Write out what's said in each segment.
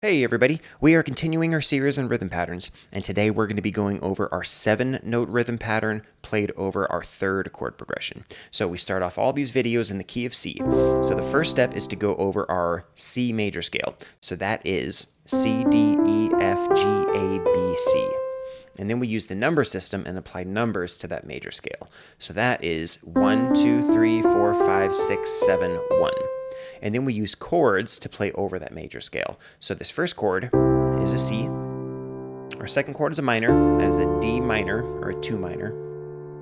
Hey everybody, we are continuing our series on rhythm patterns, and today we're going to be going over our 7-note rhythm pattern played over our third chord progression. So we start off all these videos in the key of C. So the first step is to go over our C major scale. So that is C, D, E, F, G, A, B, C. And then we use the number system and apply numbers to that major scale. So that is 1, 2, 3, 4, 5, 6, 7, 1. And then we use chords to play over that major scale. So this first chord is a C. Our second chord is a minor, that is a D minor or a 2 minor.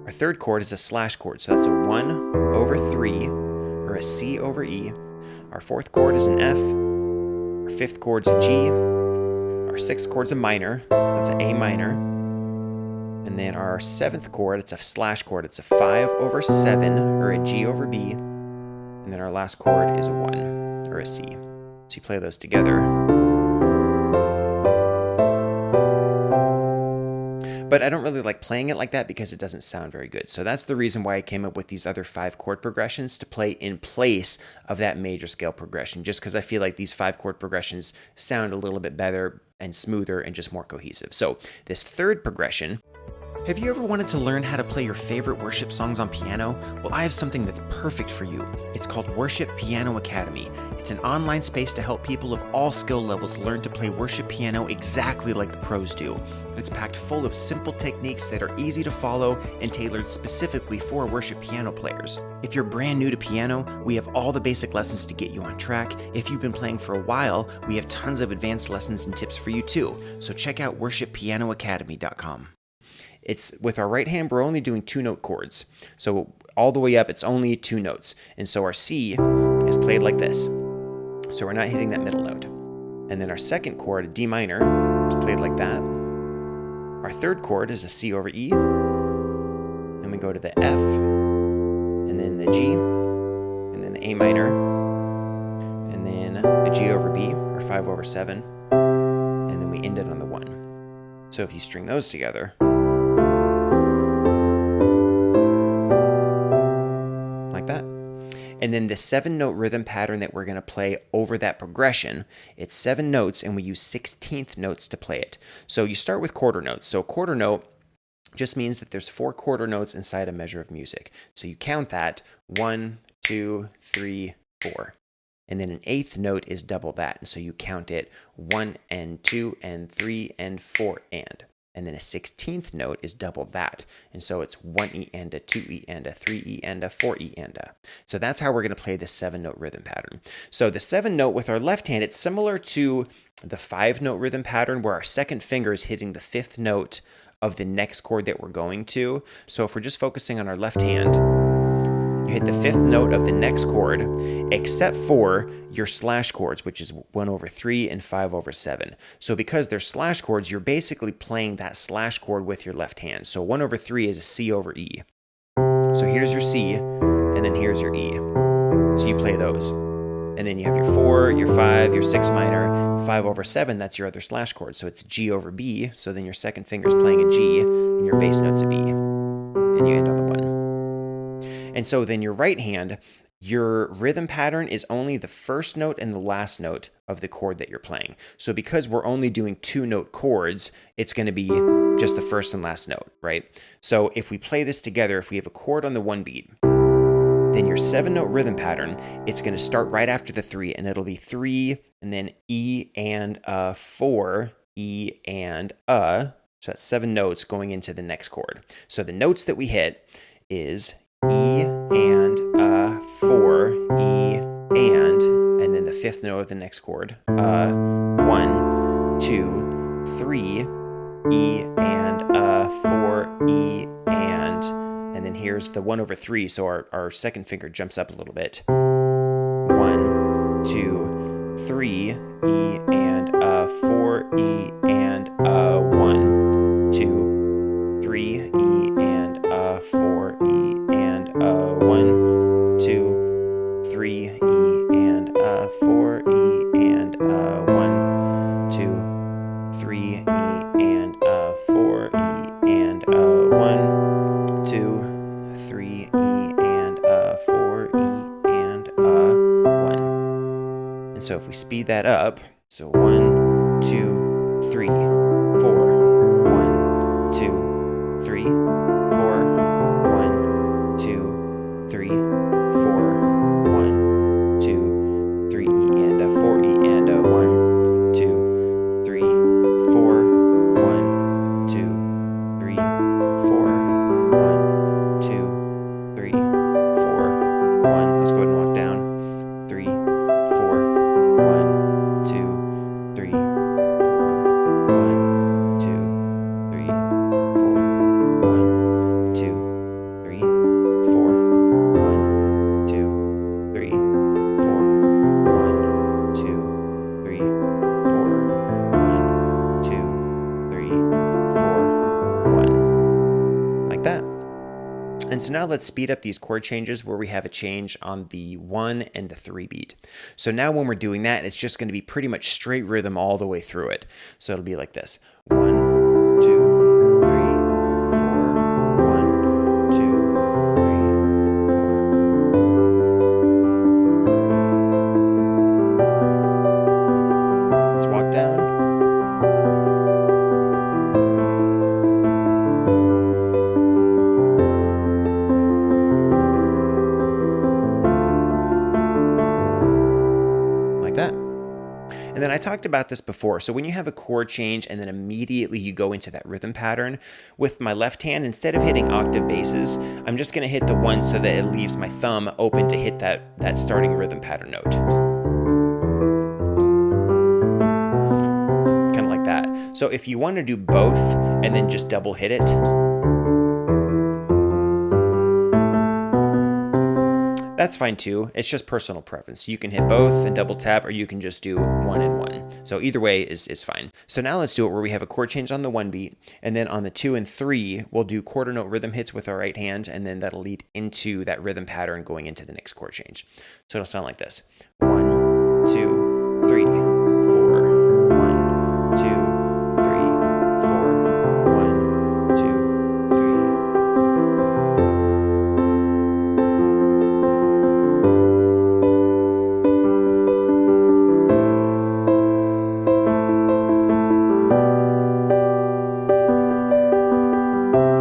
Our third chord is a slash chord, so that's a 1 over 3 or a C over E. Our fourth chord is an F. Our fifth chord is a G. Our sixth chord is a minor, that's an A minor. And then our seventh chord, it's a slash chord, it's a 5 over 7 or a G over B. And then our last chord is a 1, or a C. So you play those together. But I don't really like playing it like that because it doesn't sound very good. So that's the reason why I came up with these other 5 chord progressions to play in place of that major scale progression, just because I feel like these 5 chord progressions sound a little bit better and smoother and just more cohesive. So this third progression. Have you ever wanted to learn how to play your favorite worship songs on piano? Well, I have something that's perfect for you. It's called Worship Piano Academy. It's an online space to help people of all skill levels learn to play worship piano exactly like the pros do. It's packed full of simple techniques that are easy to follow and tailored specifically for worship piano players. If you're brand new to piano, we have all the basic lessons to get you on track. If you've been playing for a while, we have tons of advanced lessons and tips for you too. So check out worshippianoacademy.com. It's with our right hand, we're only doing 2-note chords. So all the way up, it's only 2 notes. And so our C is played like this. So we're not hitting that middle note. And then our second chord, a D minor, is played like that. Our third chord is a C over E. Then we go to the F, and then the G, and then the A minor, and then a G over B, or 5 over 7. And then we end it on the 1. So if you string those together, that. And then the 7-note rhythm pattern that we're going to play over that progression, it's 7 notes and we use 16th notes to play it. So you start with quarter notes. So a quarter note just means that there's 4 quarter notes inside a measure of music. So you count that 1, 2, 3, 4. And then an 8th note is double that. And so you count it 1 and 2 and 3 and 4 and. And then a 16th note is double that. And so it's 1E and a 2E and a 3E and a 4E and a. So that's how we're going to play the 7-note rhythm pattern. So the 7-note with our left hand, it's similar to the 5-note rhythm pattern where our second finger is hitting the 5th note of the next chord that we're going to. So if we're just focusing on our left hand, you hit the 5th note of the next chord, except for your slash chords, which is 1 over 3 and 5 over 7. So because they're slash chords, you're basically playing that slash chord with your left hand. So 1 over 3 is a C over E. So here's your C, and then here's your E. So you play those. And then you have your 4, your 5, your 6 minor, 5 over 7, that's your other slash chord. So it's G over B, so then your second finger's playing a G, and your bass note's a B. And you end on the 1. And so then your right hand, your rhythm pattern is only the first note and the last note of the chord that you're playing. So because we're only doing 2-note chords, it's going to be just the first and last note, right? So if we play this together, if we have a chord on the 1 beat, then your 7-note rhythm pattern, it's going to start right after the 3, and it'll be 3, and then E and 4, E and So that's 7 notes going into the next chord. So the notes that we hit is E and 4, E and then the 5th note of the next chord, 1, 2, 3, E and 4, E and then here's the 1 over 3, so our second finger jumps up a little bit. 1, 2, 3, E and 4, E and 1, 2, 3, E and 4, E and 1, 2, 3, E and 4, E and 1, 2, 3, E and 4, E and 1, 2, 3, E and 4, E and 1. And so if we speed that up, so 1, 2, 3, 4. 1, 2, 3, 4. 1, 2, 3, 4. 1, 2, 3. E and a 4 E and a 1, 2, 3, 4. 1, 2, 3, 4. 1, 2, 3, 4. 1. Let's go ahead and walk down. 3, 4. 1, 2, 3, 4. 1, 2, 3, 4. 1, 2, 3, 4. 1, 2, 3, 4. 1, 2, 3, 4. 1, 2, 3, 4. 1. Like that. And so now let's speed up these chord changes where we have a change on the 1 and the 3 beat. So now when we're doing that, it's just going to be pretty much straight rhythm all the way through it. So it'll be like this. 1, 2, 3, 4. 1, 2, 3, 4. Let's walk down. Like that. And then I talked about this before. So when you have a chord change and then immediately you go into that rhythm pattern, with my left hand, instead of hitting octave basses, I'm just going to hit the 1 so that it leaves my thumb open to hit that starting rhythm pattern note. Kind of like that. So if you want to do both and then just double hit it, that's fine too. It's just personal preference. You can hit both and double tap, or you can just do 1 and 1. So either way is fine. So now let's do it where we have a chord change on the 1 beat, and then on the 2 and 3, we'll do quarter note rhythm hits with our right hand, and then that'll lead into that rhythm pattern going into the next chord change. So it'll sound like this. 1, 2, 3, 4. 1, 2, 3, 4. 1, 2, 3.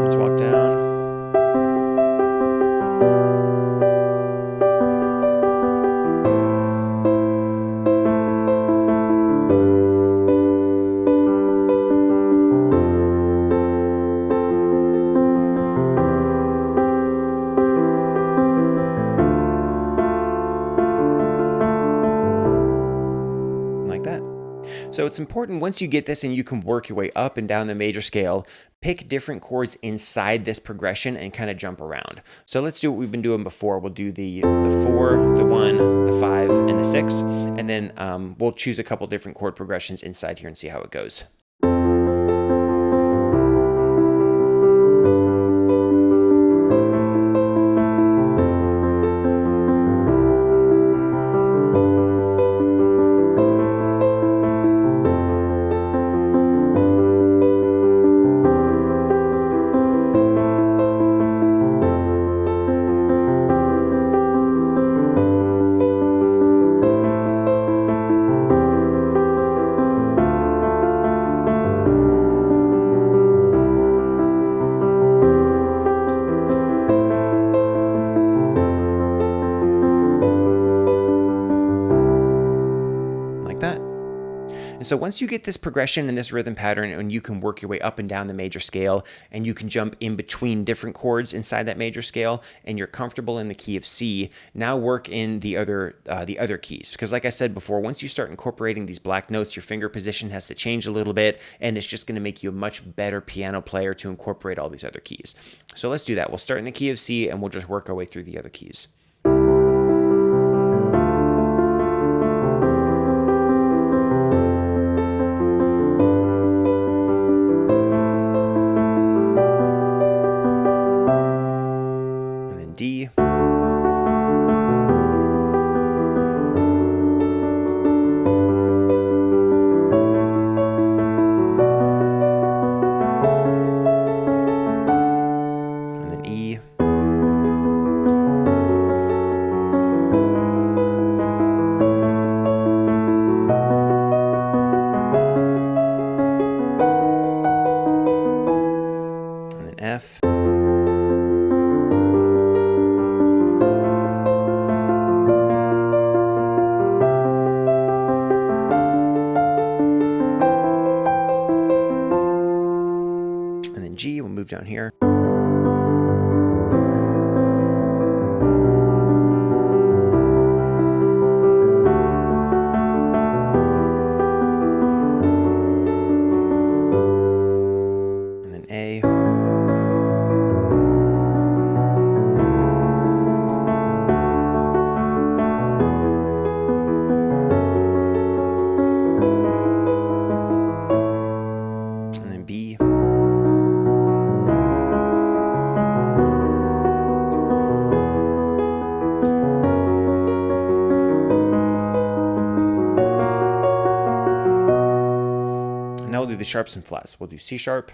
Let's walk down. Like that. So it's important once you get this and you can work your way up and down the major scale, pick different chords inside this progression and kind of jump around. So let's do what we've been doing before. We'll do the 4, the 1, the 5, and the 6, and then we'll choose a couple different chord progressions inside here and see how it goes. And so once you get this progression and this rhythm pattern, and you can work your way up and down the major scale, and you can jump in between different chords inside that major scale, and you're comfortable in the key of C, now work in the other keys. Because like I said before, once you start incorporating these black notes, your finger position has to change a little bit, and it's just going to make you a much better piano player to incorporate all these other keys. So let's do that. We'll start in the key of C, and we'll just work our way through the other keys. D. And then E. down here. And then A. And then B. Now we'll do the sharps and flats. We'll do C sharp.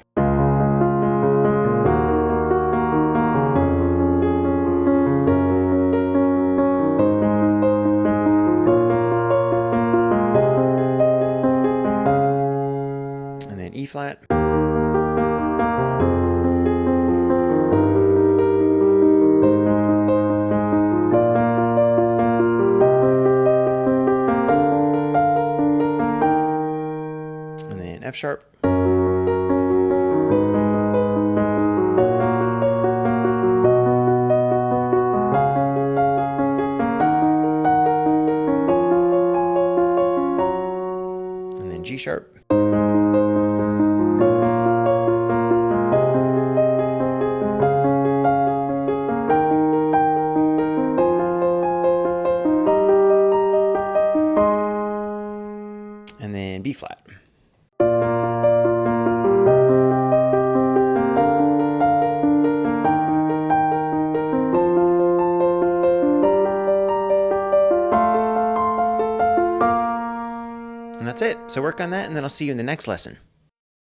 And then E flat. And then F sharp. And then G sharp. And then B flat. And that's it. So work on that, and then I'll see you in the next lesson.